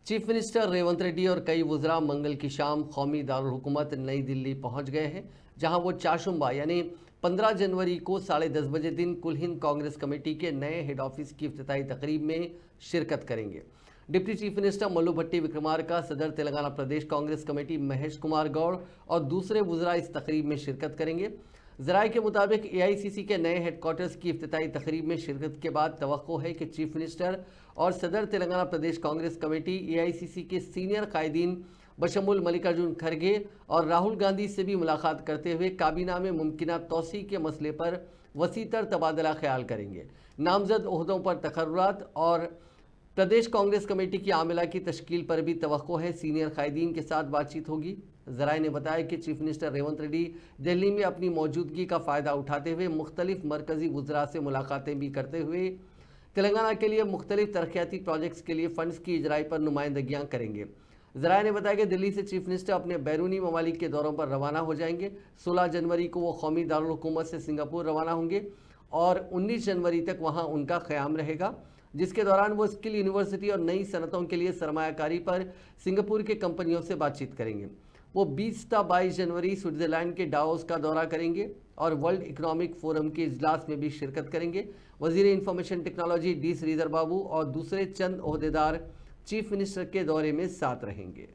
Chief minister Revanth Reddy और कई वुज़रा मंगल की शाम कौमी दारुल हुकूमत नई दिल्ली पहुंच गए हैं, जहां वो चाशुम्बा यानी 15 जनवरी को 10:30 बजे दिन कुल हिंद कांग्रेस कमेटी के नए हेड ऑफिस की इफ्तिताही तकरीब में शिरकत करेंगे। डिप्टी चीफ मिनिस्टर मल्लू भट्टी विक्रमार्का, सदर तेलंगाना प्रदेश कांग्रेस कमेटी महेश कुमार गौड़ और दूसरे वुज़रा इस तकरीब में शिरकत करेंगे। ज़राए के मुताबिक AICC के नए हेडक्वार्टर्स की इफ्तिताही तकरीब में शिरकत के बाद तवक्को है कि चीफ मिनिस्टर और सदर तेलंगाना प्रदेश कांग्रेस कमेटी AICC के सीनियर कायदीन बशमुल मल्लिकार्जुन खड़गे और राहुल गांधी से भी मुलाकात करते हुए काबीना में मुमकिना तौसी के मसले पर वसीतर तबादला ख्याल करेंगे। नामजद ओहदों पर तकर्रुरात और प्रदेश कांग्रेस कमेटी की आमिला की तश्कील पर भी तवक्को है। सीनियर कायदीन के साथ बातचीत होगी। ज़राए ने बताया कि चीफ मिनिस्टर रेवंत रेड्डी दिल्ली में अपनी मौजूदगी का फ़ायदा उठाते हुए मुख्तलिफ मरकज़ी वुज़रा से मुलाकातें भी करते हुए तेलंगाना के लिए मुख्तलिफ तरक्याती प्रोजेक्ट्स के लिए फ़ंड्स की इजराई पर नुमाइंदगियाँ करेंगे। ज़राए ने बताया कि दिल्ली से चीफ मिनिस्टर अपने बैरूनी ममालिक के दौरों पर रवाना हो जाएंगे। 16 जनवरी को वो कौमी दारुल हुकूमत से सिंगापुर रवाना होंगे और 19 जनवरी तक वहाँ उनका क़याम रहेगा, जिसके दौरान वो स्किल यूनिवर्सिटी और नई सनतों के लिए सरमायाकारी पर सिंगापुर के कंपनियों से बातचीत करेंगे। वो 20 से 22 जनवरी स्विट्ज़रलैंड के डावोस का दौरा करेंगे और वर्ल्ड इकोनॉमिक फोरम के इजलास में भी शिरकत करेंगे। वज़ीर इंफॉर्मेशन टेक्नोलॉजी D श्रीधर बाबू और दूसरे चंद ओहदेदार चीफ मिनिस्टर के दौरे में साथ रहेंगे।